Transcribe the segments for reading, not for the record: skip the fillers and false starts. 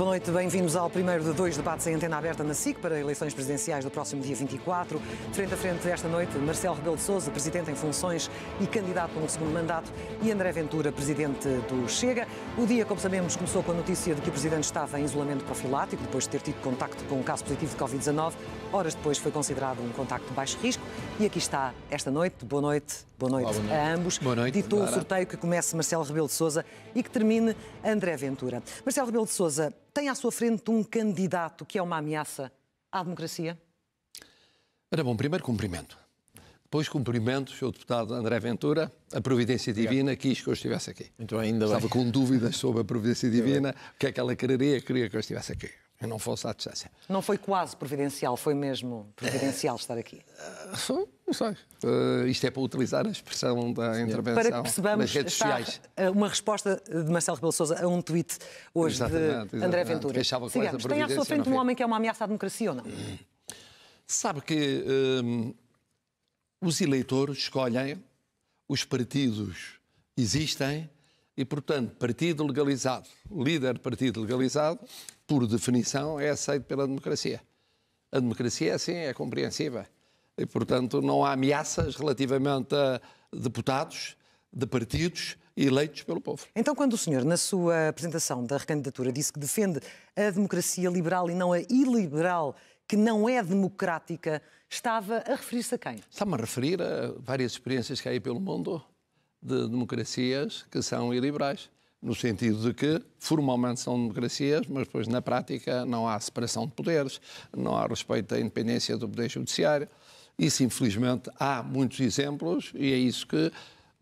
Boa noite, bem-vindos ao primeiro de dois debates em antena aberta na SIC para eleições presidenciais do próximo dia 24. Frente a frente esta noite, Marcelo Rebelo de Sousa, presidente em funções e candidato a um segundo mandato, e André Ventura, presidente do Chega. O dia, como sabemos, começou com a notícia de que o presidente estava em isolamento profilático, depois de ter tido contacto com um caso positivo de Covid-19. Horas depois foi considerado um contacto de baixo risco. E aqui está esta noite. Boa noite a ambos. Boa noite. Ditou o sorteio que comece Marcelo Rebelo de Sousa e que termine André Ventura. Marcelo Rebelo de Sousa tem à sua frente um candidato que é uma ameaça à democracia? Ora bom, primeiro cumprimento. Depois cumprimento o Sr. Deputado André Ventura. A Providência Divina quis que eu estivesse aqui. Então ainda Estava com dúvidas sobre a Providência Divina, o que é que ela queria que eu estivesse aqui. Eu não fosse à distância. Não foi quase providencial, foi mesmo providencial estar aqui? Não sei. Isto é para utilizar a expressão da intervenção para que percebamos, nas redes sociais. Uma resposta de Marcelo Rebelo de Sousa a um tweet hoje de André Ventura. Sigamos, tem à sua frente um homem que é uma ameaça à democracia ou não? Sabe que os eleitores escolhem, os partidos existem e, portanto, partido legalizado, líder de partido legalizado, por definição, é aceito pela democracia. A democracia é assim, é compreensiva. E, portanto, não há ameaças relativamente a deputados de partidos eleitos pelo povo. Então, quando o senhor, na sua apresentação da recandidatura, disse que defende a democracia liberal e não a iliberal, que não é democrática, estava a referir-se a quem? Está-me a referir a várias experiências que há aí pelo mundo de democracias que são iliberais. No sentido de que, formalmente são democracias, mas depois, na prática, não há separação de poderes, não há respeito à independência do poder judiciário. Isso, infelizmente, há muitos exemplos e é isso que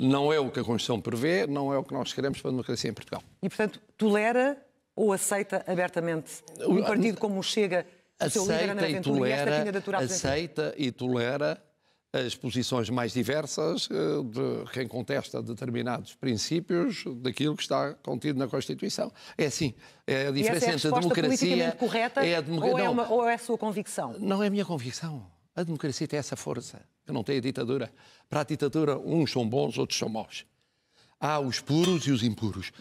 não é o que a Constituição prevê, não é o que nós queremos para a democracia em Portugal. E, portanto, tolera ou aceita abertamente um partido como o Chega, o seu líder André Ventura, e esta candidatura à presidência? Aceita e tolera as posições mais diversas de quem contesta determinados princípios daquilo que está contido na Constituição. É assim, é a diferença entre a democracia... correta ou é a sua convicção? Não é a minha convicção. A democracia tem essa força, que não tem a ditadura. Para a ditadura, uns são bons, outros são maus. Há os puros e os impuros.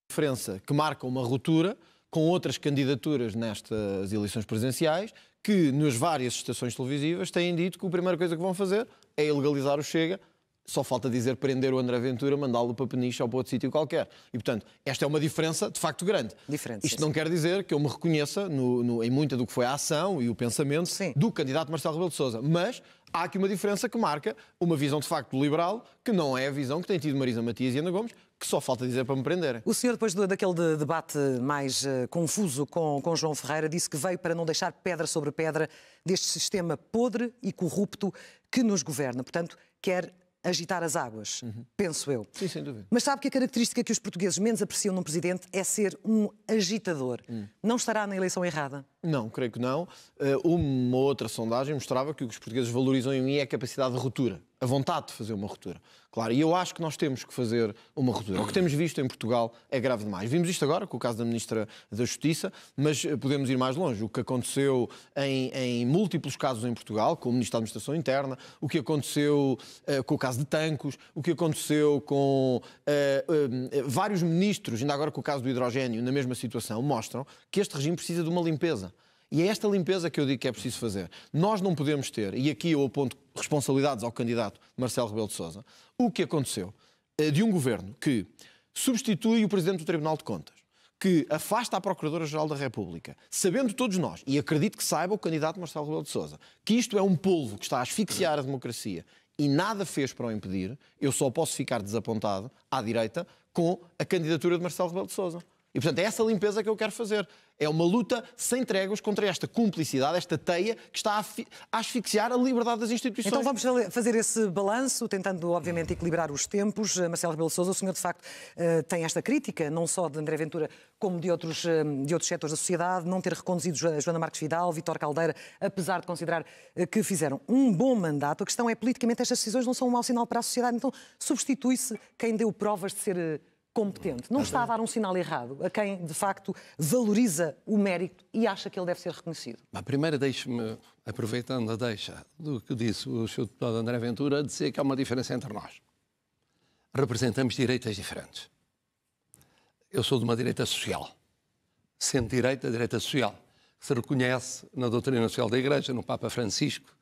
Diferença que marca uma ruptura com outras candidaturas nestas eleições presidenciais que, nas várias estações televisivas, têm dito que a primeira coisa que vão fazer é ilegalizar o Chega. Só falta dizer prender o André Ventura, mandá-lo para Peniche ou para outro sítio qualquer. E, portanto, esta é uma diferença de facto grande. Isto não quer dizer que eu me reconheça em muita do que foi a ação e o pensamento do candidato Marcelo Rebelo de Sousa. Mas há aqui uma diferença que marca uma visão de facto liberal, que não é a visão que tem tido Marisa Matias e Ana Gomes, que só falta dizer para me prenderem. O senhor, depois daquele debate mais confuso com João Ferreira, disse que veio para não deixar pedra sobre pedra deste sistema podre e corrupto que nos governa. Portanto, quer agitar as águas, penso eu. Sim, sem dúvida. Mas sabe que a característica que os portugueses menos apreciam num presidente é ser um agitador. Não estará na eleição errada? Não, creio que não. Uma outra sondagem mostrava que o que os portugueses valorizam em mim é a capacidade de ruptura, a vontade de fazer uma ruptura. Claro, e eu acho que nós temos que fazer uma ruptura. O que temos visto em Portugal é grave demais. Vimos isto agora com o caso da Ministra da Justiça, mas podemos ir mais longe. O que aconteceu em múltiplos casos em Portugal, com o Ministro da Administração Interna, o que aconteceu com o caso de Tancos, o que aconteceu com vários ministros, ainda agora com o caso do hidrogénio, na mesma situação, mostram que este regime precisa de uma limpeza. E é esta limpeza que eu digo que é preciso fazer. Nós não podemos ter, e aqui eu aponto responsabilidades ao candidato Marcelo Rebelo de Sousa, o que aconteceu de um governo que substitui o Presidente do Tribunal de Contas, que afasta a Procuradora-Geral da República, sabendo todos nós, e acredito que saiba o candidato Marcelo Rebelo de Sousa, que isto é um polvo que está a asfixiar a democracia e nada fez para o impedir, eu só posso ficar desapontado, à direita, com a candidatura de Marcelo Rebelo de Sousa. E, portanto, é essa limpeza que eu quero fazer. É uma luta sem tréguas contra esta cumplicidade, esta teia que está a asfixiar a liberdade das instituições. Então vamos fazer esse balanço, tentando, obviamente, equilibrar os tempos. Marcelo Rebelo de Sousa, o senhor, de facto, tem esta crítica, não só de André Ventura, como de outros setores da sociedade, não ter reconduzido Joana Marques Vidal, Vítor Caldeira, apesar de considerar que fizeram um bom mandato. A questão é, politicamente, estas decisões não são um mau sinal para a sociedade, então substitui-se quem deu provas de ser competente. Não está a dar um sinal errado a quem, de facto, valoriza o mérito e acha que ele deve ser reconhecido? Primeiro, deixe-me, aproveitando a deixa do que disse o Sr. Deputado André Ventura, dizer que há uma diferença entre nós. Representamos direitas diferentes. Eu sou de uma direita social. Sendo direita social, que se reconhece na doutrina social da Igreja, no Papa Francisco,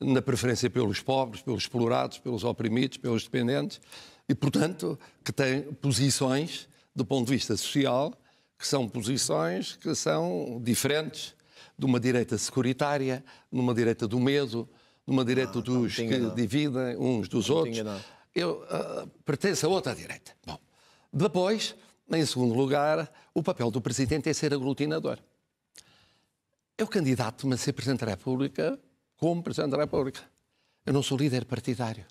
na preferência pelos pobres, pelos explorados, pelos oprimidos, pelos dependentes, e, portanto, que tem posições, do ponto de vista social, que são posições que são diferentes de uma direita securitária, de uma direita do medo, de uma direita dos que dividem uns dos outros. Eu pertenço a outra direita. Bom, depois, em segundo lugar, o papel do Presidente é ser aglutinador. Eu candidato-me a ser Presidente da República como Presidente da República. Eu não sou líder partidário.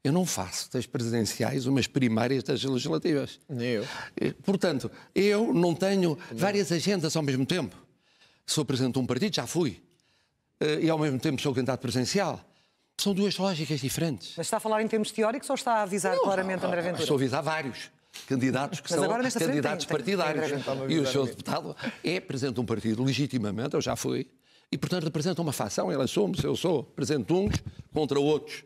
Eu não faço das presidenciais umas primárias das legislativas. Nem eu. Portanto, eu não tenho várias agendas ao mesmo tempo. Sou presidente de um partido, já fui. E ao mesmo tempo sou candidato presidencial. São duas lógicas diferentes. Mas está a falar em termos teóricos ou está a avisar claramente André Ventura? Estou a avisar vários candidatos que são candidatos partidários. E o seu deputado é presidente de um partido legitimamente, eu já fui, e portanto representa uma facção, ele assume, eu sou presidente de uns contra outros.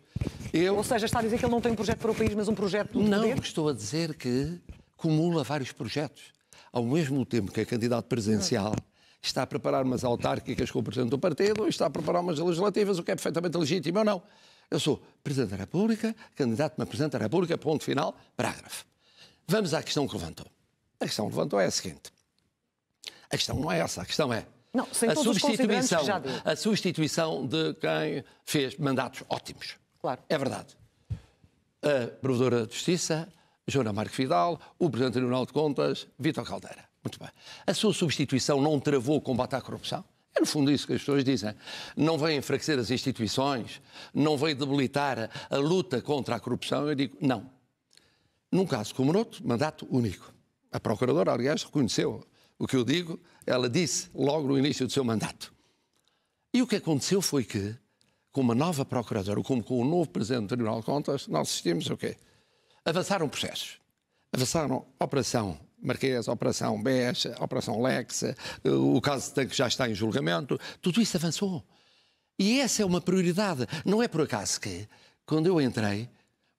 Ou seja, está a dizer que ele não tem um projeto para o país, mas um projeto de Não, poder? estou a dizer que acumula vários projetos. Ao mesmo tempo que é candidato presidencial, está a preparar umas autárquicas com o presidente do partido, está a preparar umas legislativas, o que é perfeitamente legítimo ou não. Eu sou Presidente da República, candidato-me a Presidente da República, ponto final, parágrafo. Vamos à questão que levantou. A questão que levantou é a seguinte. A questão não é essa, a questão é não, sem todos os considerantes que já deu. A substituição de quem fez mandatos ótimos. Claro. É verdade. A Provedora de Justiça, Joana Marques Vidal, o Presidente do Tribunal de Contas, Vítor Caldeira. Muito bem. A sua substituição não travou o combate à corrupção? É no fundo isso que as pessoas dizem. Não veio enfraquecer as instituições, não veio debilitar a luta contra a corrupção. Eu digo, não. Num caso como no outro, mandato único. A Procuradora, aliás, reconheceu o que eu digo, ela disse logo no início do seu mandato. E o que aconteceu foi que, com uma nova Procuradora, como com o novo Presidente do Tribunal de Contas, nós assistimos o quê? Avançaram processos. Avançaram Operação Marquês, Operação BES, Operação Lex, o caso de Tanque já está em julgamento, tudo isso avançou. E essa é uma prioridade. Não é por acaso que, quando eu entrei,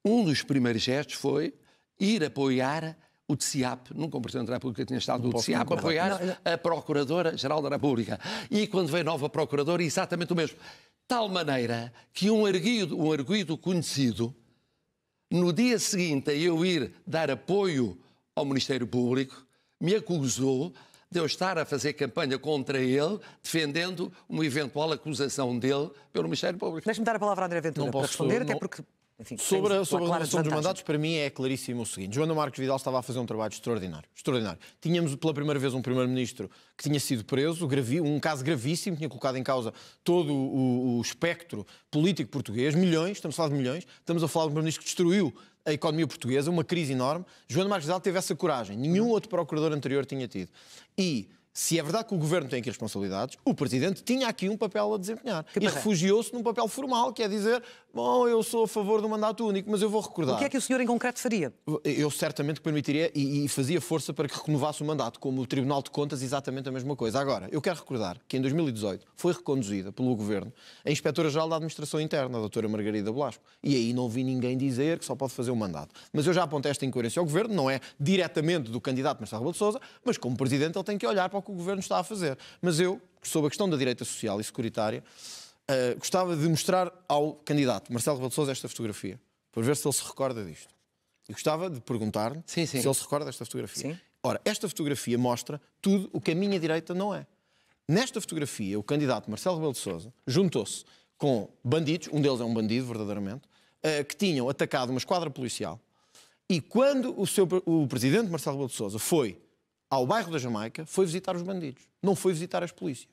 um dos primeiros gestos foi ir apoiar o TCIAP, nunca o Presidente da República tinha estado no TCIAP, apoiar a Procuradora-Geral da República. E quando veio nova Procuradora, exatamente o mesmo. Tal maneira que um arguido conhecido, no dia seguinte a eu ir dar apoio ao Ministério Público, me acusou de eu estar a fazer campanha contra ele, defendendo uma eventual acusação dele pelo Ministério Público. Deixe-me dar a palavra a André Ventura para responder, até porque... Enfim, sobre a relação dos mandatos, para mim é claríssimo o seguinte. Joana Marques Vidal estava a fazer um trabalho extraordinário. Extraordinário. Tínhamos pela primeira vez um primeiro-ministro que tinha sido preso, um caso gravíssimo, tinha colocado em causa todo o espectro político português. Milhões, estamos a falar de milhões. Estamos a falar de um primeiro-ministro que destruiu a economia portuguesa, uma crise enorme. Joana Marques Vidal teve essa coragem. Nenhum outro procurador anterior tinha tido. E se é verdade que o Governo tem aqui responsabilidades, o Presidente tinha aqui um papel a desempenhar. E refugiou-se num papel formal, que é dizer, bom, eu sou a favor do mandato único, mas eu vou recordar. O que é que o senhor em concreto faria? Eu certamente permitiria e fazia força para que renovasse o mandato, como o Tribunal de Contas, exatamente a mesma coisa. Agora, eu quero recordar que em 2018 foi reconduzida pelo Governo a Inspetora-Geral da Administração Interna, a doutora Margarida Blasco. E aí não ouvi ninguém dizer que só pode fazer um mandato. Mas eu já apontei esta incoerência ao Governo, não é diretamente do candidato Marcelo Rebelo de Sousa, mas como Presidente ele tem que olhar para o que o Governo está a fazer. Mas eu, sobre a questão da direita social e securitária, gostava de mostrar ao candidato Marcelo Rebelo de Sousa esta fotografia, para ver se ele se recorda disto. E gostava de perguntar-lhe se ele se recorda desta fotografia. Sim. Ora, esta fotografia mostra tudo o que a minha direita não é. Nesta fotografia, o candidato Marcelo Rebelo de Sousa juntou-se com bandidos, um deles é um bandido, verdadeiramente, que tinham atacado uma esquadra policial. E quando o presidente Marcelo Rebelo de Sousa foi ao bairro da Jamaica, foi visitar os bandidos, não foi visitar as polícias.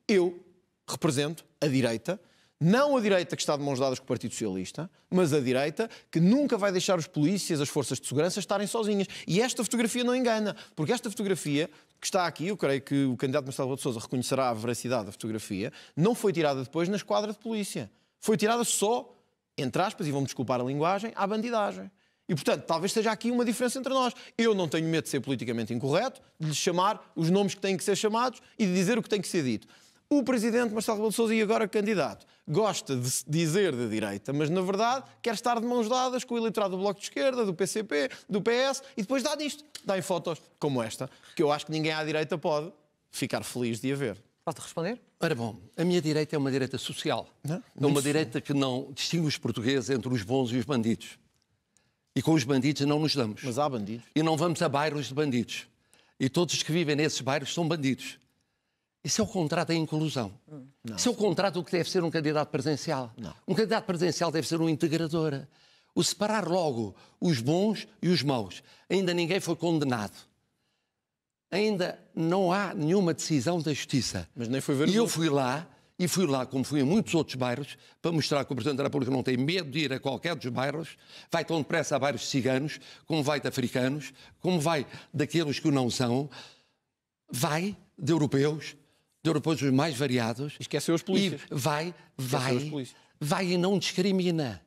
Eu represento a direita, não a direita que está de mãos dadas com o Partido Socialista, mas a direita que nunca vai deixar os polícias, as forças de segurança estarem sozinhas. E esta fotografia não engana, porque esta fotografia que está aqui, eu creio que o candidato Marcelo Rebelo de Sousa reconhecerá a veracidade da fotografia, não foi tirada depois na esquadra de polícia. Foi tirada só, entre aspas, e vão-me desculpar a linguagem, à bandidagem. E, portanto, talvez seja aqui uma diferença entre nós. Eu não tenho medo de ser politicamente incorreto, de lhe chamar os nomes que têm que ser chamados e de dizer o que tem que ser dito. O presidente Marcelo Rebelo de Sousa, e agora candidato, gosta de dizer de direita, mas na verdade quer estar de mãos dadas com o eleitorado do Bloco de Esquerda, do PCP, do PS, e depois dá nisto. Dá em fotos como esta, que eu acho que ninguém à direita pode ficar feliz de a ver. Pode responder? Ora bom, a minha direita é uma direita social. É uma direita que não distingue os portugueses entre os bons e os bandidos. E com os bandidos não nos damos. Mas há bandidos. E não vamos a bairros de bandidos. E todos os que vivem nesses bairros são bandidos. Isso é o contrato da inclusão. Não. Isso é o contrato do que deve ser um candidato presidencial. Não. Um candidato presidencial deve ser um integrador. O separar logo os bons e os maus. Ainda ninguém foi condenado. Ainda não há nenhuma decisão da Justiça. Mas nem foi ver. E eu fui lá, como fui em muitos outros bairros, para mostrar que o Presidente da República não tem medo de ir a qualquer dos bairros, vai tão depressa a bairros de ciganos, como vai de africanos, como vai daqueles que não são, vai de europeus os mais variados. Esqueceu os polícias. E vai e não discrimina.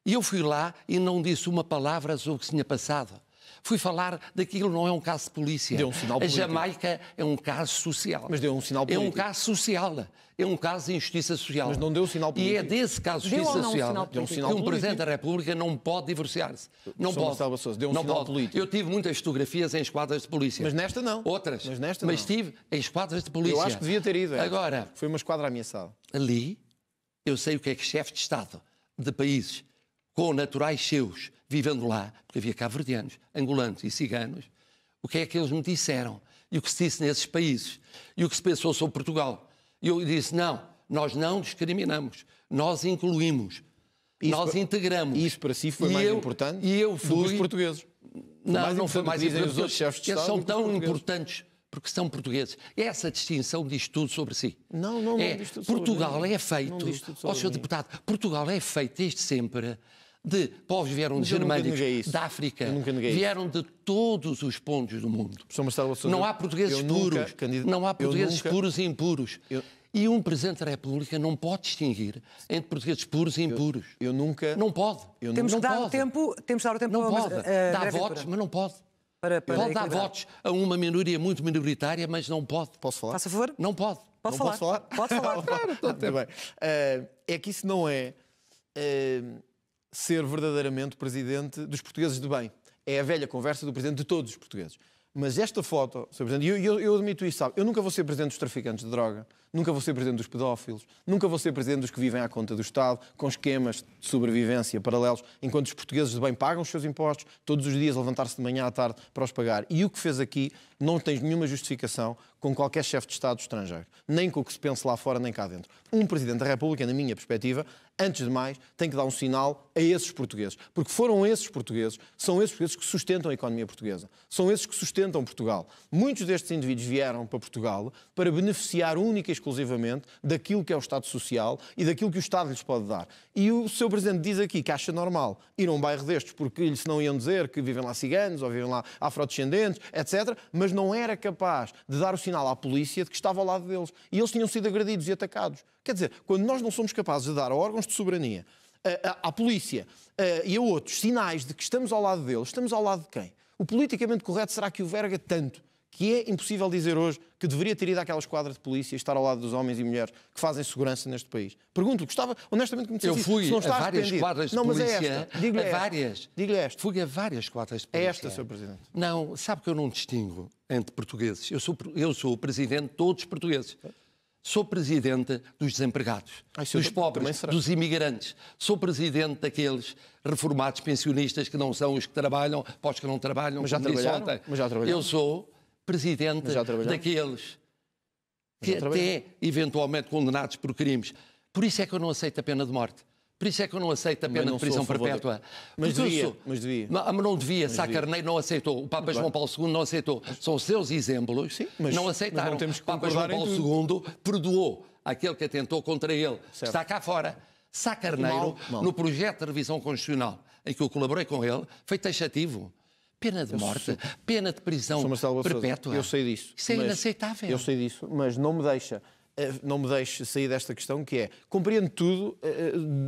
E eu fui lá e não disse uma palavra sobre o que se tinha passado. Fui falar daquilo, não é um caso de polícia. Deu um sinal político. A Jamaica é um caso social. Mas deu um sinal político. É um caso social. É um caso de injustiça social. Mas não deu um sinal político. E é desse caso de justiça social que um Presidente da República não pode divorciar-se. Não pode. Deu um sinal político. Eu tive muitas fotografias em esquadras de polícia. Mas nesta não. Outras. Mas nesta não. Tive em esquadras de polícia. Eu acho que devia ter ido. Agora, foi uma esquadra ameaçada. Ali, eu sei o que é que chefes de Estado de países com naturais seus, vivendo lá, porque havia cabo-verdianos, angolanos e ciganos, o que é que eles me disseram? E o que se disse nesses países? E o que se pensou sobre Portugal? E eu disse, não, nós não discriminamos, nós incluímos, nós integramos. E isso para si foi mais importante do que os portugueses? Não foi mais importante. Os outros chefes de Eles Estado são tão importantes porque são portugueses. Essa distinção diz tudo sobre si. Não diz tudo sobre Portugal mim. É feito, ó Sr. Deputado, Portugal é feito desde sempre de povos que vieram de germânicos, da África, vieram de todos os pontos do mundo. Não há portugueses puros, não há portugueses puros e impuros. E um Presidente da República não pode distinguir entre portugueses puros e impuros. Eu nunca... Não pode. Temos que dar o tempo... Não pode. Dá votos, mas não pode. Pode dar votos a uma minoria muito minoritária, mas não pode. Posso falar? Faça favor? Não pode. Pode falar? Pode falar. Muito bem. É que isso não é ser verdadeiramente presidente dos portugueses de bem. É a velha conversa do presidente de todos os portugueses. Mas esta foto, Sr. Presidente, eu admito isso, sabe? Eu nunca vou ser presidente dos traficantes de droga, nunca vou ser presidente dos pedófilos, nunca vou ser presidente dos que vivem à conta do Estado, com esquemas de sobrevivência paralelos, enquanto os portugueses de bem pagam os seus impostos, todos os dias levantar-se de manhã à tarde para os pagar. E o que fez aqui não tem nenhuma justificação com qualquer chefe de Estado estrangeiro, nem com o que se pense lá fora, nem cá dentro. Um Presidente da República, na minha perspectiva, antes de mais, tem que dar um sinal a esses portugueses. Porque foram esses portugueses, são esses portugueses que sustentam a economia portuguesa. São esses que sustentam Portugal. Muitos destes indivíduos vieram para Portugal para beneficiar única e exclusivamente daquilo que é o Estado Social e daquilo que o Estado lhes pode dar. E o Sr. Presidente diz aqui que acha normal ir a um bairro destes porque lhes não iam dizer que vivem lá ciganos ou vivem lá afrodescendentes, etc., mas não era capaz de dar o sinal à polícia de que estava ao lado deles. E eles tinham sido agredidos e atacados. Quer dizer, quando nós não somos capazes de dar a órgãos de soberania, à polícia e a outros sinais de que estamos ao lado deles, estamos ao lado de quem? O politicamente correto será que o verga tanto que é impossível dizer hoje que deveria ter ido àquela esquadra de polícia e estar ao lado dos homens e mulheres que fazem segurança neste país? Pergunto-lhe, gostava honestamente que me dissesse isso. Eu fui a várias esquadras de polícia. Mas é esta. Digo-lhe várias. Digo-lhe esta. Fui a várias esquadras de polícia. É esta, Sr. Presidente. Não, sabe que eu não distingo entre portugueses. Eu sou o presidente de todos os portugueses. Sou presidente dos desempregados, dos pobres, dos imigrantes. Sou presidente daqueles reformados pensionistas que não são os que trabalham, para os que não trabalham. Mas já trabalharam? Eu sou presidente daqueles que até eventualmente condenados por crimes. Por isso é que eu não aceito a pena de morte. Por isso é que eu não aceito a pena de prisão perpétua. Mas devia. Não devia. Sá Carneiro não aceitou. O Papa João Paulo II não aceitou. São os seus exemplos. Sim, não aceitaram. Mas não temos que o Papa João Paulo II perdoou aquele que atentou contra ele. Certo. Está cá fora. Sá Carneiro, no projeto de revisão constitucional em que eu colaborei com ele, foi taxativo. Pena de morte, pena de prisão perpétua. Eu sei disso. Isso é inaceitável. Eu sei disso, mas não me deixe sair desta questão, que é, compreendo tudo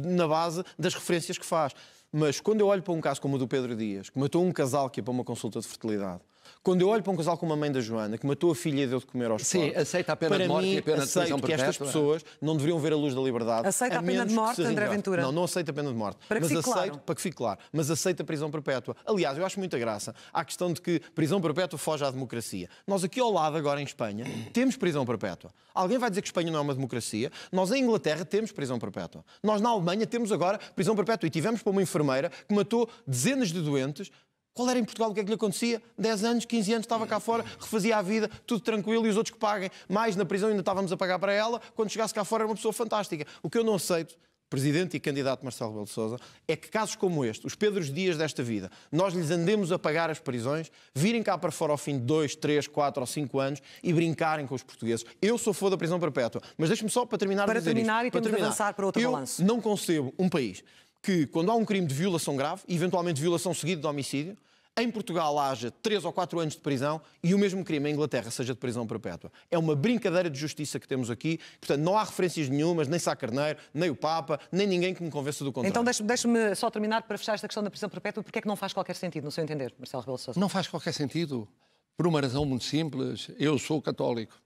na base das referências que faz, mas quando eu olho para um caso como o do Pedro Dias, que matou um casal que ia para uma consulta de fertilidade, quando eu olho para um casal como a mãe da Joana, que matou a filha e deu de comer aos porcos... Sim, aceita a pena de morte e a pena de prisão perpétua. Que estas pessoas não deveriam ver a luz da liberdade. Aceita a pena de morte, André Ventura? Não aceita a pena de morte. Para que fique claro. Mas aceita a prisão perpétua. Aliás, eu acho muita graça à questão de que prisão perpétua foge à democracia. Nós aqui ao lado, agora em Espanha, temos prisão perpétua. Alguém vai dizer que Espanha não é uma democracia? Nós em Inglaterra temos prisão perpétua. Nós na Alemanha temos agora prisão perpétua. E tivemos para uma enfermeira que matou dezenas de doentes. Qual era em Portugal? O que é que lhe acontecia? 10 anos, 15 anos, estava cá fora, refazia a vida, tudo tranquilo, e os outros que paguem. Mais na prisão ainda estávamos a pagar para ela, quando chegasse cá fora era uma pessoa fantástica. O que eu não aceito, Presidente e candidato Marcelo Rebelo de Sousa, é que casos como este, os Pedros Dias desta vida, nós lhes andemos a pagar as prisões, virem cá para fora ao fim de 2, 3, 4 ou 5 anos e brincarem com os portugueses. Eu sou fã da prisão perpétua, mas deixe-me só para terminar para dizer terminar isto. E temos de avançar para outro balanço. Eu não concebo um país que, quando há um crime de violação grave, eventualmente violação seguida de homicídio, em Portugal haja 3 ou 4 anos de prisão e o mesmo crime em Inglaterra seja de prisão perpétua. É uma brincadeira de justiça que temos aqui. Portanto, não há referências nenhumas, nem Sá Carneiro, nem o Papa, nem ninguém que me convença do contrário. Então deixe-me só terminar para fechar esta questão da prisão perpétua. Porque é que não faz qualquer sentido, no seu entender, Marcelo Rebelo de Sousa? Não faz qualquer sentido. Por uma razão muito simples. Eu sou católico.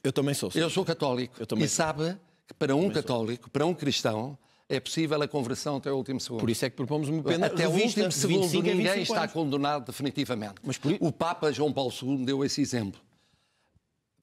Eu também sou. Eu sou católico. E sabe que para um católico, para um cristão, é possível a conversão até o último segundo. Por isso é que propomos uma pena até o último segundo ninguém está anos. condenado definitivamente. O Papa João Paulo II deu esse exemplo.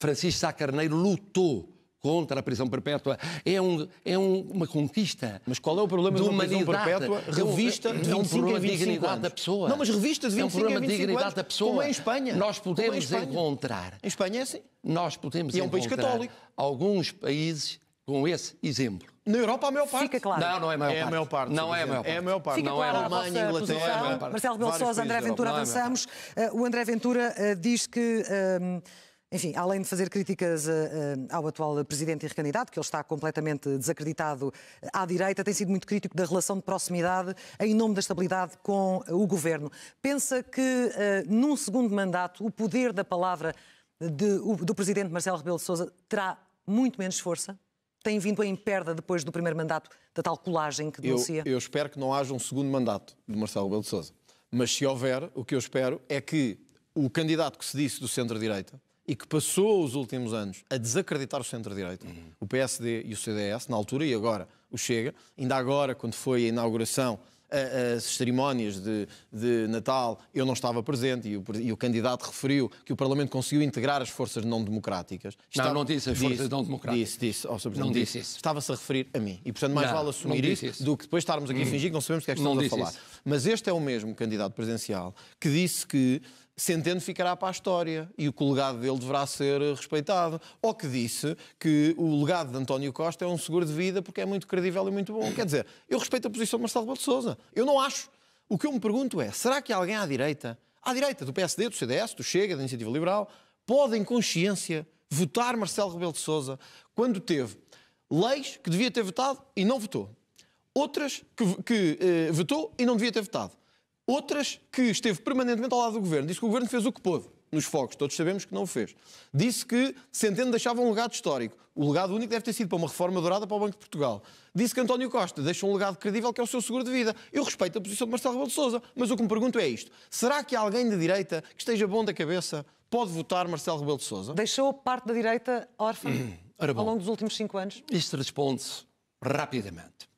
Francisco Sá Carneiro lutou contra a prisão perpétua. É uma conquista. Mas qual é o problema de uma prisão perpétua revista de 25 em 25 anos? Da pessoa. Não, mas revista de 25 em 25 anos, da pessoa. como é em Espanha. Nós podemos encontrar... Em Espanha é assim. Nós podemos e é um país católico. Alguns países com esse exemplo. Na Europa, a maior parte. Fica claro. Não é a maior parte. É a maior parte. Não é a maior parte. É a maior parte. Fica claro a Alemanha, Inglaterra. Marcelo Rebelo de Sousa, André Ventura, avançamos. O André Ventura diz que, enfim, além de fazer críticas ao atual presidente e recandidato, que ele está completamente desacreditado à direita, tem sido muito crítico da relação de proximidade em nome da estabilidade com o governo. Pensa que, num segundo mandato, o poder da palavra do presidente Marcelo Rebelo de Sousa terá muito menos força? Tem vindo em perda depois do primeiro mandato da tal colagem que denuncia? Eu espero que não haja um segundo mandato de Marcelo Rebelo de Sousa. Mas se houver, o que eu espero é que o candidato que se disse do centro-direita e que passou os últimos anos a desacreditar o centro-direita, o PSD e o CDS, na altura e agora o Chega, ainda agora, quando foi a inauguração, as cerimónias de Natal, eu não estava presente e o candidato referiu que o Parlamento conseguiu integrar as forças não democráticas. Não disse as forças não democráticas. Disse. Não disse isso. Estava-se a referir a mim. E, portanto, mais vale assumir isso do que depois estarmos aqui a fingir que não sabemos o que é que estamos a falar. Mas este é o mesmo candidato presidencial que disse que Centeno ficará para a história e que o legado dele deverá ser respeitado. Ou que disse que o legado de António Costa é um seguro de vida porque é muito credível e muito bom. Quer dizer, eu respeito a posição de Marcelo Rebelo de Sousa. Eu não acho. O que eu me pergunto é, será que alguém à direita do PSD, do CDS, do Chega, da Iniciativa Liberal, pode em consciência votar Marcelo Rebelo de Sousa quando teve leis que devia ter votado e não votou? Outras que votou e não devia ter votado? Outras que esteve permanentemente ao lado do Governo. Disse que o Governo fez o que pôde nos fogos. Todos sabemos que não o fez. Disse que Centeno deixava um legado histórico. O legado único deve ter sido para uma reforma dourada para o Banco de Portugal. Disse que António Costa deixa um legado credível que é o seu seguro de vida. Eu respeito a posição de Marcelo Rebelo de Sousa, mas o que me pergunto é isto. Será que alguém da direita que esteja bom da cabeça pode votar Marcelo Rebelo de Sousa? Deixou parte da direita órfã ao longo dos últimos 5 anos? Isto responde-se rapidamente.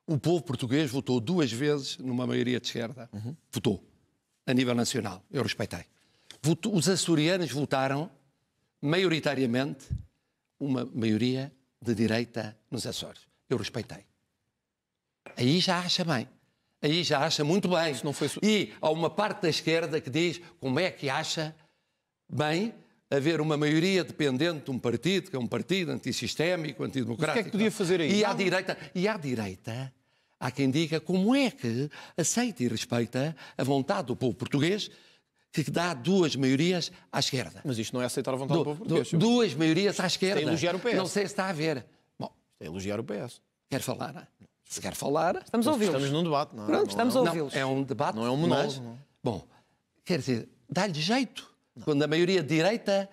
O povo português votou 2 vezes numa maioria de esquerda. Votou. A nível nacional. Eu respeitei. Os açorianos votaram, maioritariamente, uma maioria de direita nos Açores. Eu respeitei. Aí já acha bem. Aí já acha muito bem. E há uma parte da esquerda que diz como é que acha bem haver uma maioria dependente de um partido, que é um partido antissistémico, antidemocrático. Mas o que é que podia fazer aí? E à direita Há quem diga como é que aceita e respeita a vontade do povo português que dá 2 maiorias à esquerda. Mas isto não é aceitar a vontade do povo português. 2 maiorias à esquerda. Isto é elogiar o PS. Não sei se está a ver. Bom, é elogiar o PS. quer falar? Se quer falar... Estamos a ouvi-los. Estamos num debate, não é? Pronto, estamos a ouvi-los. É um debate. Não é um monólogo. Bom, quer dizer, dá-lhe jeito quando a maioria de direita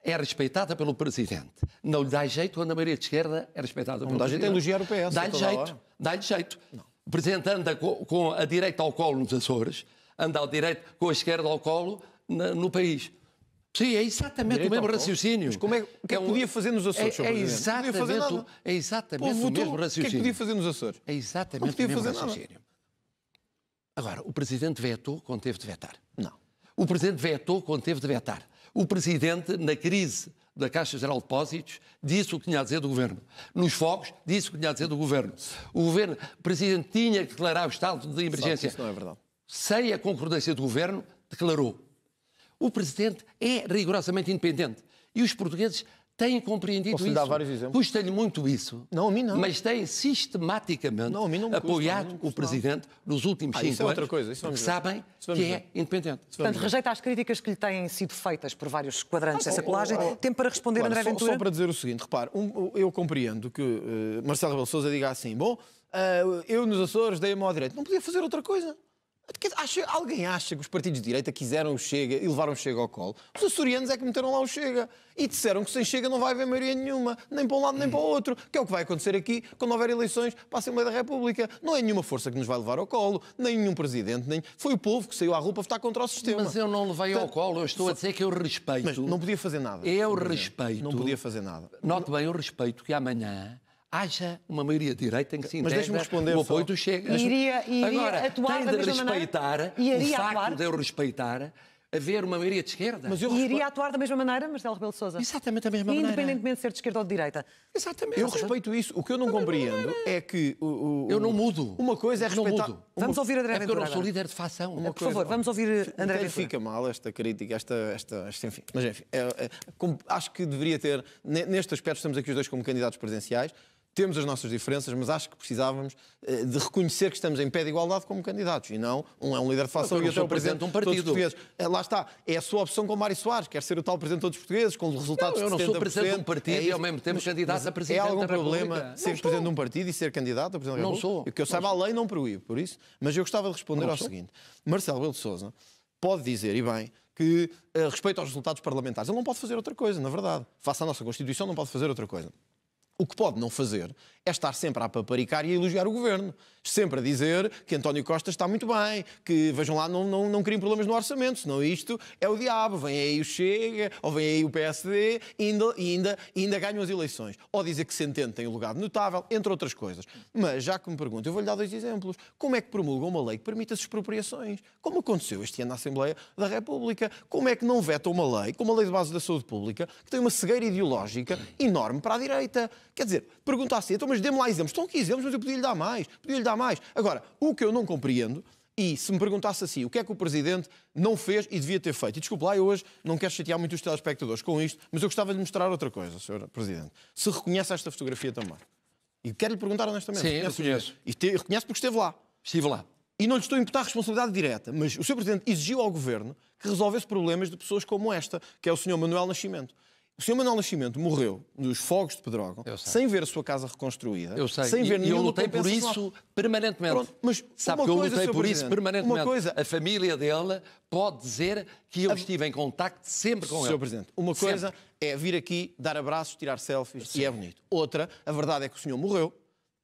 é respeitada pelo Presidente. Não lhe dá jeito quando a maioria de esquerda é respeitada pelo dá Presidente. jeito é elogiar o PS. Dá-lhe jeito. Dá-lhe jeito. O Presidente anda com a direita ao colo nos Açores, anda ao direito com a esquerda ao colo no país. Sim, é exatamente Direito o mesmo ao colo. raciocínio. Mas como é, o que é que podia fazer nos Açores, Sr. Presidente? Não podia fazer nada. É exatamente Povo o mesmo votou. raciocínio. O que é que podia fazer nos Açores? É Não exatamente podia o mesmo fazer nada. raciocínio. Agora, o Presidente vetou quando teve de vetar. Não. O Presidente vetou quando teve de vetar. O Presidente, na crise da Caixa Geral de Depósitos, disse o que tinha a dizer do Governo. Nos fogos, disse o que tinha a dizer do Governo. O Presidente tinha que declarar o estado de emergência. Isso não é verdade. Sem a concordância do Governo, declarou. O Presidente é rigorosamente independente. E os portugueses têm compreendido Posso lhe isso. dar vários exemplos? Custa-lhe muito isso. Não, a mim não. Mas têm sistematicamente Não, a mim não me custa, apoiado a mim não me o custa Presidente nos últimos 5 anos. isso é outra coisa, isso porque vamos ver. sabem Isso vamos que ver. é independente. Portanto, rejeita as críticas que lhe têm sido feitas por vários quadrantes dessa colagem. Tempo para responder, André Ventura? Só para dizer o seguinte, repare, eu compreendo que Marcelo Rebelo de Sousa diga assim, bom, eu nos Açores dei-me ao direito. Não podia fazer outra coisa. Alguém acha que os partidos de direita quiseram o Chega e levaram o Chega ao colo? Os açorianos é que meteram lá o Chega e disseram que sem Chega não vai haver maioria nenhuma, nem para um lado nem para o outro, que é o que vai acontecer aqui quando houver eleições para a Assembleia da República. Não é nenhuma força que nos vai levar ao colo, nem nenhum presidente, nem... Foi o povo que saiu à rua para votar contra o sistema. Mas eu não levei ao colo, eu estou a dizer que eu respeito. Mas não podia fazer nada. Eu respeito. Não podia fazer nada. Note bem, eu respeito que amanhã haja uma maioria de direita em que se Mas integra deixe-me responder o apoio só. do Chega. Iria Agora, atuar tem da de mesma respeitar maneira? o Iria facto atuar? de eu respeitar haver uma maioria de esquerda. Mas eu E iria atuar da mesma maneira, Marcelo Rebelo de Sousa? Exatamente da mesma maneira. Independentemente de ser de esquerda ou de direita. Exatamente. Eu respeito isso. O que eu não compreendo é que... Eu não mudo. Uma coisa é Não respeitar... mudo. Vamos ouvir André É porque eu Ventura não sou agora. líder de facção. Por favor, vamos ouvir André Até Ventura. fica mal esta crítica, enfim. Mas enfim, acho que deveria ter, neste aspecto estamos aqui os dois como candidatos presidenciais, temos as nossas diferenças, mas acho que precisávamos de reconhecer que estamos em pé de igualdade como candidatos, e não um é um líder de facção Eu e não outro é sou o presidente presidente de um de todos os partido. portugueses. Lá está, é a sua opção com Mário Soares, quer ser o tal presidente de todos os portugueses, com resultados Eu não de 70%. sou presidente de um partido É e ao isso. mesmo tempo candidato Mas a presidente É algum da problema República? ser Não sou. presidente de um partido e ser candidato a presidente da Não República? sou. O que eu saiba, a lei não proíbe, por isso. Mas eu gostava de responder ao seguinte. Marcelo Rebelo de Sousa pode dizer, e bem, que respeito aos resultados parlamentares. Ele não pode fazer outra coisa, na verdade. Face à nossa Constituição, não pode fazer outra coisa. O que pode não fazer é estar sempre a paparicar e a elogiar o Governo. Sempre a dizer que António Costa está muito bem, que, vejam lá, não criem problemas no orçamento, senão isto é o diabo. Vem aí o Chega, ou vem aí o PSD e ainda ganham as eleições. Ou dizer que Centeno tem um lugar notável, entre outras coisas. Mas, já que me perguntam, eu vou-lhe dar 2 exemplos. Como é que promulgam uma lei que permite as expropriações? Como aconteceu este ano na Assembleia da República? Como é que não vetam uma lei, como a Lei de Base da Saúde Pública, que tem uma cegueira ideológica enorme para a direita? Quer dizer, pergunta assim, então, mas dê-me lá exemplos. Estão aqui exemplos, mas eu podia-lhe dar mais. Agora, o que eu não compreendo, e se me perguntasse assim, o que é que o Presidente não fez e devia ter feito? E desculpe lá, eu hoje não quero chatear muito os telespectadores com isto, mas eu gostava de mostrar outra coisa, Sr. Presidente. Se reconhece esta fotografia também. E quero-lhe perguntar honestamente. Sim, eu conheço. E reconhece porque esteve lá. Estive lá. E não lhe estou a imputar responsabilidade direta, mas o Sr. Presidente exigiu ao Governo que resolvesse problemas de pessoas como esta, que é o Sr. Manuel Nascimento. O Sr. Manuel Nascimento morreu nos fogos de Pedrógão, sem ver a sua casa reconstruída, Eu sei. sem ver E eu nenhuma lutei por compensação. isso permanentemente. Pronto, mas sabe uma que eu coisa, lutei Sr. por isso Presidente, permanentemente. uma coisa- A família dele pode dizer que eu estive em contacto sempre com Sr. ele. Presidente, uma coisa é vir aqui, dar abraços, tirar selfies, e é bonito. Outra, a verdade é que o senhor morreu,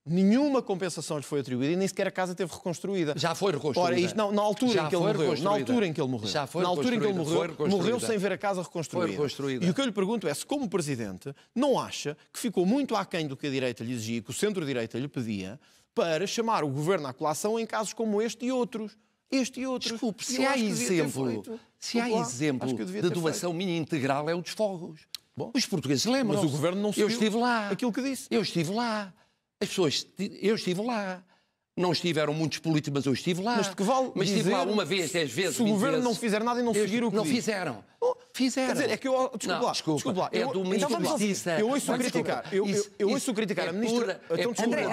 nenhuma compensação lhe foi atribuída e nem sequer a casa teve reconstruída. Já foi reconstruída. Ora, isto na altura Já em que ele foi morreu, reconstruída. na altura em que ele morreu, Já foi na altura em que ele reconstruída. Foi morreu, reconstruída. morreu sem ver a casa reconstruída. Foi reconstruída. E o que eu lhe pergunto é se, como Presidente, não acha que ficou muito aquém do que a direita lhe exigia, que o centro-direita lhe pedia, para chamar o Governo à colação em casos como este e outros. Desculpe, E se eu há acho que devia ter exemplo, feito. se há Desculpe lá, exemplo acho que eu devia de ter doação minha integral é o dos fogos. Bom. Os portugueses lembram. Mas o Governo não Eu seguiu estive lá. aquilo que disse. Eu estive lá. As pessoas... Eu estive lá. Não estiveram muitos políticos, mas eu estive lá. Mas de que vale estive lá uma vez, 10 vezes, se o governo vezes. não fizer nada e não seguir o que Não diz. fizeram. Fizeram. Quer dizer, é que eu... Desculpa lá. É do Ministro da Justiça. Eu ouço criticar. Eu ouço criticar a Ministra...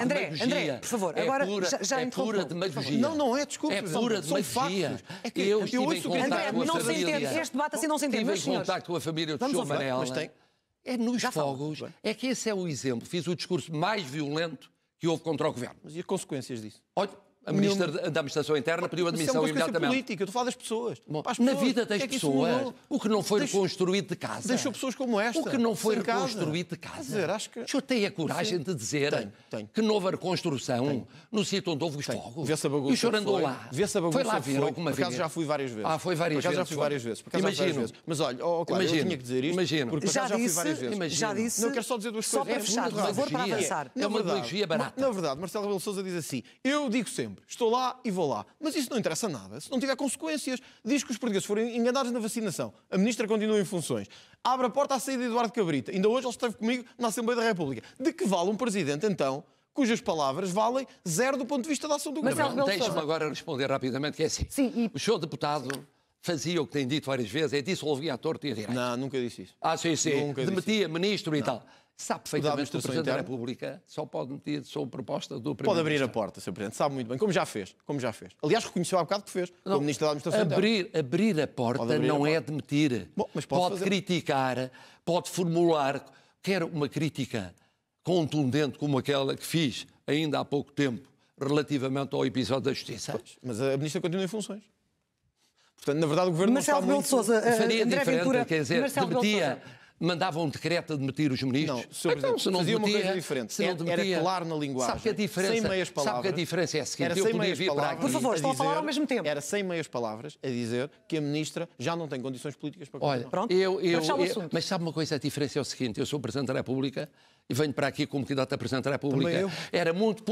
André, por favor, agora já é interrompeu. pura demagogia. Não é, desculpa. É pura demagogia. Eu estive em contacto André, com a não se família. entende. Este debate assim não se entende, meus Estive em senhores. contacto com a família do Sr. Vamos Varela. Mas tem... É nos Já fala. fogos. É que esse é o exemplo. Fiz o discurso mais violento que houve contra o Governo. Mas e as consequências disso? Olha, a Ministra da Administração Interna pediu Mas isso admissão é uma consequência imediatamente. política, eu estou a falar das pessoas. Bom, Para as na pessoas. vida das É que isso pessoas, mudou. o que não foi reconstruído de casa. Deixou pessoas como esta. O que não foi sem casa. reconstruído de casa. Quer dizer, acho que... O senhor tem a coragem de dizer Tenho. que não houve reconstrução no sítio onde houve os fogos. Vê-se a bagunça. E o senhor andou lá. Vê-se a bagunça. Foi lá ver alguma Por acaso vez. já fui várias vezes. Foi várias Por acaso vezes. já fui várias vezes. Por acaso já fui várias Imagino. vezes. Mas olha, claro, eu tinha que dizer isto. Imagino. Porque por acaso já fui várias vezes. Imagino. Já disse. Não, eu quero só dizer duas Só coisas. para fechar, por favor, para avançar. É uma demagogia barata. Na verdade, Marcelo Rebelo de Sousa diz assim: eu digo sempre, estou lá e vou lá. Mas isso não interessa nada se não tiver consequências. Diz que os portugueses forem enganados na vacinação. A ministra continua em funções. Abre a porta à saída de Eduardo Cabrita. Ainda hoje ele esteve comigo na Assembleia da República. De que vale um presidente, então, cujas palavras valem zero do ponto de vista da ação do Marcelo governo? Rebelo de Deixe-me Sousa. agora responder rapidamente, que é assim. Sim, e- O senhor deputado fazia o que tem dito várias vezes, é dissolvia a torta e a direita. Não, nunca disse isso. Sim. Nunca disse Demetia ministro e tal. Sabe perfeitamente que o administração Presidente da interna? República só pode demitir sob proposta do Pode Primeiro-Ministro. abrir a porta, Sr. Presidente. Sabe muito bem. Como já fez. Aliás, reconheceu há bocado que fez. Como Ministro da Administração Interna. Abrir a porta Pode abrir a não porta. é demitir. Bom, mas pode fazer. criticar, pode formular, quer uma crítica contundente como aquela que fiz ainda há pouco tempo relativamente ao episódio da Justiça. Mas a Ministra continua em funções. Portanto, na verdade, o Governo Marcelo não Rebelo está de muito... Sousa, Faria André diferente, Ventura, quer dizer, Marcelo Rebelo de demetia, Sousa. mandava um decreto a demitir os ministros. Não, Sr. Presidente, se não fazia uma demetia, coisa diferente. se não Era demetia, claro na linguagem. Sabe que a diferença, sem meias palavras. sabe que a diferença é a seguinte, Era eu sem podia meias vir para palavras. aqui. Por favor, estão a falar ao mesmo tempo. Era sem meias palavras a dizer que a Ministra já não tem condições políticas para Olha, continuar. Pronto, para fechar o assunto. mas sabe uma coisa, a diferença é o seguinte, eu sou Presidente da República e venho para aqui como candidato a Presidente da República. Também eu. Era muito...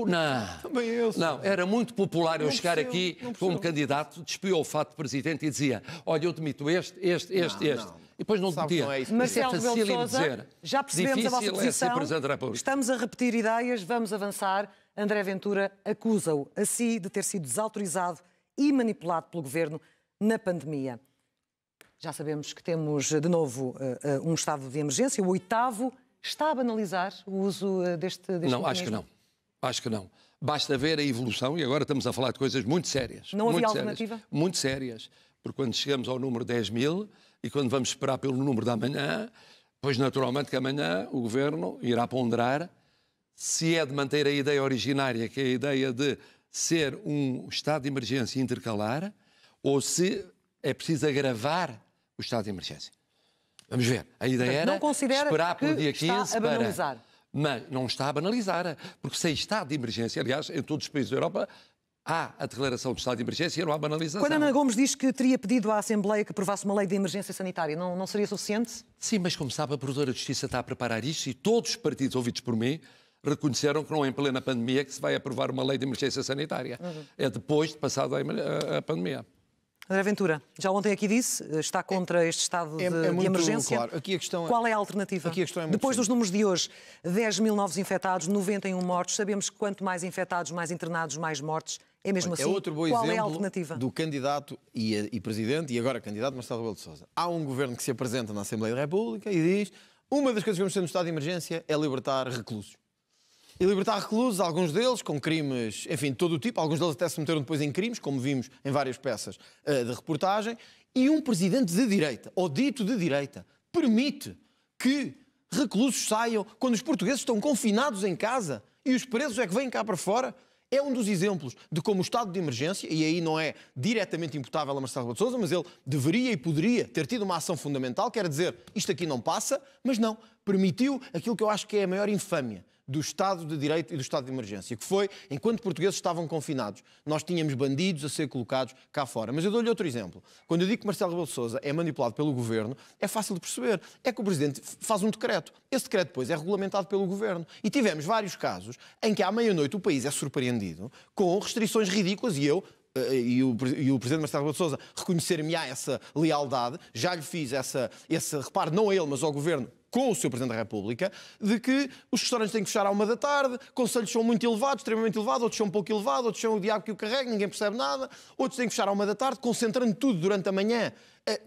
Também eu, senhor. Não, era muito popular eu Não chegar percebo, aqui não percebo. como candidato, despiou o fato de Presidente e dizia, olha, eu demito este. Não. E depois não Sabe que demitia. não é isso. Isso é Marcelo Rebelo de facílimo Sousa, dizer. já percebemos a vossa Difícil é ser posição. Presidente da República. Estamos a repetir ideias, vamos avançar. André Ventura acusa-o a si de ter sido desautorizado e manipulado pelo governo na pandemia. Já sabemos que temos de novo um estado de emergência, o 8º. Está a banalizar o uso deste Não, acho que mecanismo? não. Acho que não. Basta ver a evolução, e agora estamos a falar de coisas muito sérias. Não havia muito alternativa? Sérias, muito sérias. Porque quando chegamos ao número 10.000 e quando vamos esperar pelo número da manhã, pois naturalmente que amanhã o Governo irá ponderar se é de manter a ideia originária, que é a ideia de ser um estado de emergência intercalar, ou se é preciso agravar o estado de emergência. Vamos ver. A ideia era não considera esperar pelo que dia 15 está a banalizar? Mas não está a banalizar, porque sem estado de emergência, aliás, em todos os países da Europa, há a declaração de estado de emergência e não há banalização. Quando Ana Gomes diz que teria pedido à Assembleia que aprovasse uma lei de emergência sanitária, não seria suficiente? Sim, mas como sabe, a Provedora de Justiça está a preparar isto e todos os partidos ouvidos por mim reconheceram que não é em plena pandemia que se vai aprovar uma lei de emergência sanitária. É depois de passada a pandemia. André Ventura, já ontem aqui disse, está contra este estado de muito emergência. claro. Aqui a questão é... Qual é a alternativa? Aqui a questão é muito Depois dos simples. números de hoje, 10.000 novos infectados, 91 mortos. Sabemos que quanto mais infectados, mais internados, mais mortes. É mesmo assim? É outro bom Qual exemplo é a alternativa? do candidato e presidente, e agora candidato Marcelo Rebelo de Sousa. Há um governo que se apresenta na Assembleia da República e diz: uma das coisas que vamos ter no estado de emergência é libertar reclusos. E libertar reclusos, alguns deles com crimes, enfim, de todo o tipo, alguns deles até se meteram depois em crimes, como vimos em várias peças de reportagem, e um presidente de direita, ou dito de direita, permite que reclusos saiam quando os portugueses estão confinados em casa e os presos é que vêm cá para fora. É um dos exemplos de como o estado de emergência, e aí não é diretamente imputável a Marcelo Rebelo de Sousa, mas ele deveria e poderia ter tido uma ação fundamental, quer dizer, isto aqui não passa, mas não, permitiu aquilo que eu acho que é a maior infâmia do Estado de Direito e do Estado de Emergência, que foi, enquanto portugueses estavam confinados, nós tínhamos bandidos a ser colocados cá fora. Mas eu dou-lhe outro exemplo. Quando eu digo que Marcelo Rebelo de Sousa é manipulado pelo Governo, é fácil de perceber. É que o Presidente faz um decreto. Esse decreto depois é regulamentado pelo Governo. E tivemos vários casos em que à meia-noite o país é surpreendido com restrições ridículas e eu... E o Presidente Marcelo Rebelo de Sousa reconhecer-me-á essa lealdade, já lhe fiz esse reparo, não a ele, mas ao Governo, com o Sr. Presidente da República, de que os restaurantes têm que fechar à 1 da tarde, conselhos são muito elevados, extremamente elevados, outros são um pouco elevados, outros são o diabo que o carrega, ninguém percebe nada, outros têm que fechar à 1 da tarde, concentrando tudo durante a manhã,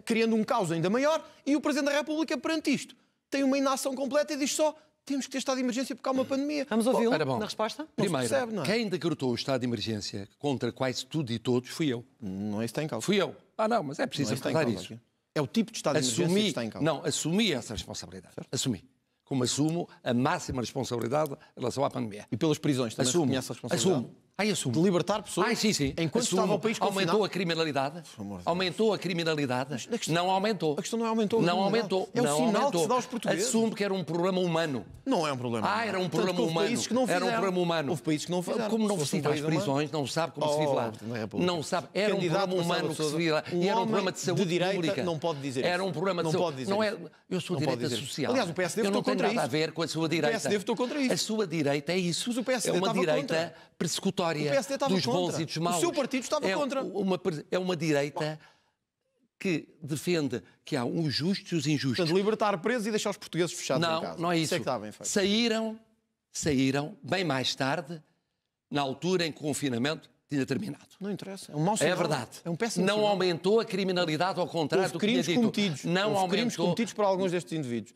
criando um caos ainda maior, e o Presidente da República, perante isto, tem uma inação completa e diz só: temos que ter estado de emergência porque há uma pandemia. Vamos ouvi-lo na resposta? Primeiro, percebe, não é? quem decretou o estado de emergência contra quase tudo e todos fui eu. Não é isso que está em causa. Fui eu. Não, mas é preciso recordar isso. Aqui. É o tipo de estado de emergência que está em causa. Não, assumi essa responsabilidade. Certo? Assumi. Como assumo a máxima responsabilidade em relação à pandemia. E pelas prisões também reconhece a responsabilidade? Assumo. De libertar pessoas? Sim. Enquanto estava o país confinado? Aumentou a criminalidade? Aumentou a criminalidade? Não aumentou. A questão não é aumentou. Não aumentou. É o não sinal aumentou. que se dá aos portugueses. Assumo que era um problema humano. Não é um problema humano. Era um problema humano. Países que não fizeram. Era um problema humano. Houve países que não fizeram. Como não visita as prisões, não sabe como se vive lá. Não sabe. Era um problema humano que se vive lá. E era um problema de saúde pública. Não pode dizer isso. Era um problema de saúde. Não é. Eu sou direita social. Aliás, o PSD votou contra isso. Eu não tenho nada a ver com a sua direita. O PSD votou contra isso. A sua direita é isso. Mas o PSD é uma direita contra. persecutória O PSD estava dos bons contra. e dos maus. O seu partido estava contra. É uma direita que defende que há os justos e os injustos. Portanto, libertar presos e deixar os portugueses fechados em casa. Não é isso. É que está bem feito. Saíram bem mais tarde, na altura em que o confinamento tinha terminado. Não interessa. É um mau sinal. É verdade. É um péssimo não sinal. Aumentou a criminalidade, ao contrário do que tinha dito. Houve crimes cometidos por alguns destes indivíduos.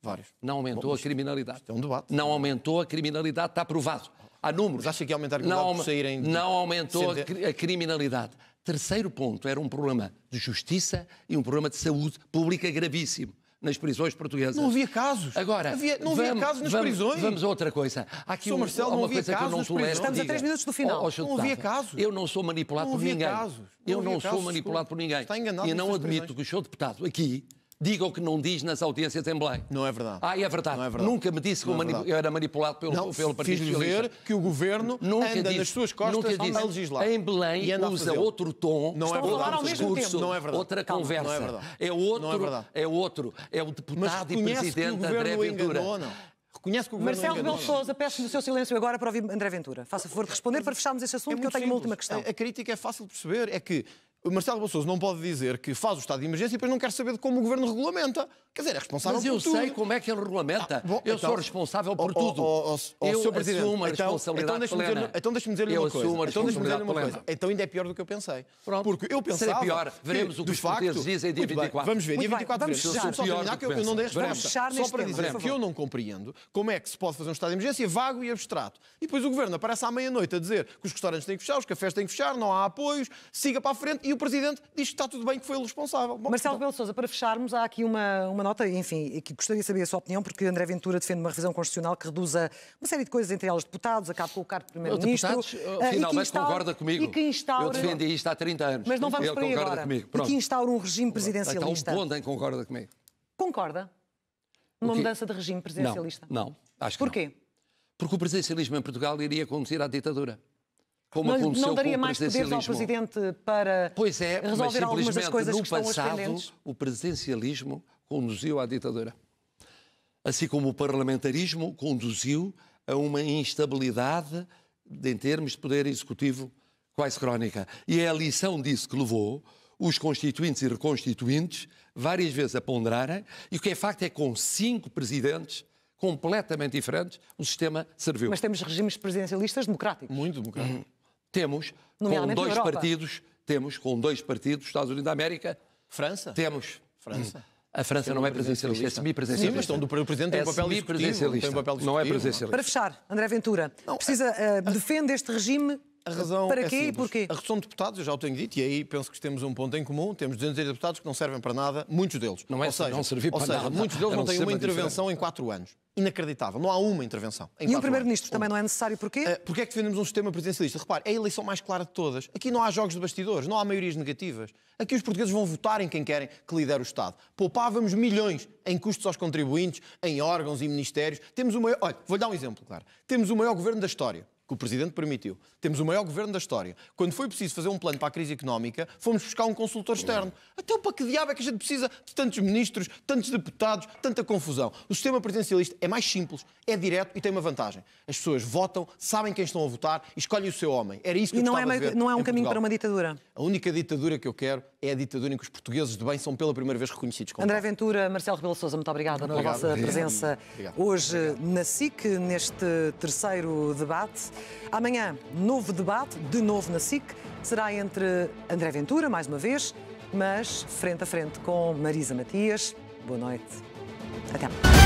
Vários. Não aumentou a criminalidade. É um debate. Não aumentou a criminalidade, está provado. Há números. Mas acha que ia aumentar a criminalidade por saírem... Não aumentou a criminalidade. Terceiro ponto, era um problema de justiça e um problema de saúde pública gravíssimo nas prisões portuguesas. Não havia casos. Agora, não havia casos nas prisões. Vamos a outra coisa. Há aqui uma coisa que eu não tolero. Estamos a 3 minutos do final. Não havia casos. Eu não sou manipulado por ninguém. Eu não sou manipulado por ninguém. Está enganado. E não admito que o seu deputado aqui diga o que não diz nas audiências em Belém. Não é verdade. É verdade. Não é verdade. Nunca me disse que eu era manipulado pelo Partido Fiz-lhe ver que o Governo anda nas suas costas a legislar. Em Belém usa outro tom, não é outro discurso, não é verdade. outra conversa. Não é verdade. É o deputado e presidente André Ventura. Reconhece que o Governo Marcelo Rebelo de Sousa, peço-lhe o seu silêncio agora para ouvir André Ventura. Faça favor de responder para fecharmos este assunto, que eu tenho uma última questão. A crítica é fácil de perceber. É que o Marcelo Rebelo de Sousa não pode dizer que faz o estado de emergência e depois não quer saber de como o Governo regulamenta. Quer dizer, é responsável por tudo. Mas eu sei como é que ele regulamenta. Eu sou responsável por tudo. Eu assumo a responsabilidade plena. Então deixe-me dizer-lhe uma coisa. Então ainda é pior do que eu pensei. Pronto. Porque eu pensava... Será pior. Veremos o que os portugueses dizem dia 24. Vamos ver, dia 24 veremos. Vamos só terminar que eu não dei a resposta. Só para dizer que eu não compreendo como é que se pode fazer um estado de emergência vago e abstrato. E depois o Governo aparece à meia-noite a dizer que os restaurantes têm que fechar, os cafés têm que fechar, não há apoios, siga para a frente e o Presidente diz que está tudo bem, que foi ele responsável. Marcelo Rebelo de Sousa, para fecharmos, há aqui uma nota, enfim, que gostaria de saber a sua opinião, porque André Ventura defende uma revisão constitucional que reduza uma série de coisas, entre elas deputados, acabe com o cargo de Primeiro-Ministro. Finalmente concorda comigo. E que instaura... Eu defendi isto há 30 anos. Mas não vamos Ele para aí concorda agora. Comigo. E que instaura um regime presidencialista. Está um ponto em que concorda comigo. Concorda? Numa mudança de regime presidencialista? Não, acho que Porquê? não. Porque o presidencialismo em Portugal iria conduzir à ditadura. Como não daria mais poderes ao Presidente para resolver algumas das coisas que estão pendentes? O presidencialismo conduziu à ditadura. Assim como o parlamentarismo conduziu a uma instabilidade em termos de poder executivo quase crónica. E é a lição disso que levou os constituintes e reconstituintes várias vezes a ponderarem, e o que é facto é que com 5 presidentes completamente diferentes o sistema serviu. Mas temos regimes presidencialistas democráticos. Muito democráticos. Temos com 2 partidos, dos Estados Unidos da América. França? Temos. França. A França não é presidencialista, é semipresidencialista. Sim, mas o Presidente tem um papel executivo. Não é presidencialista. Para fechar, André Ventura, defende este regime A razão para é quê simples. E porquê? A redução de deputados, eu já o tenho dito, e aí penso que temos um ponto em comum. Temos 200 deputados que não servem para nada, muitos deles. Não servir para nada. Muitos deles não têm uma intervenção em 4 anos. Inacreditável. Não há uma intervenção em 4 anos. E um Primeiro-Ministro também não é necessário. Porquê? Porque é que defendemos um sistema presidencialista? Repare, é a eleição mais clara de todas. Aqui não há jogos de bastidores, não há maiorias negativas. Aqui os portugueses vão votar em quem querem que lidere o Estado. Poupávamos milhões em custos aos contribuintes, em órgãos e ministérios. Temos o maior... Olha, vou-lhe dar um exemplo, claro. Temos o maior governo da história, que o Presidente permitiu. Temos o maior governo da história. Quando foi preciso fazer um plano para a crise económica, fomos buscar um consultor externo. Então, para que diabo é que a gente precisa de tantos ministros, tantos deputados, tanta confusão? O sistema presidencialista é mais simples, é direto e tem uma vantagem. As pessoas votam, sabem quem estão a votar e escolhem o seu homem. Era isso que eu gostava de ver não é um em caminho Portugal. para uma ditadura? A única ditadura que eu quero é a ditadura em que os portugueses de bem são pela primeira vez reconhecidos como André tal. Ventura, Marcelo Rebelo de Sousa, muito obrigada pela vossa presença hoje na SIC, neste terceiro debate. Amanhã, novo debate, de novo na SIC, será entre André Ventura, mais uma vez, mas frente a frente com Marisa Matias. Boa noite. Até amanhã.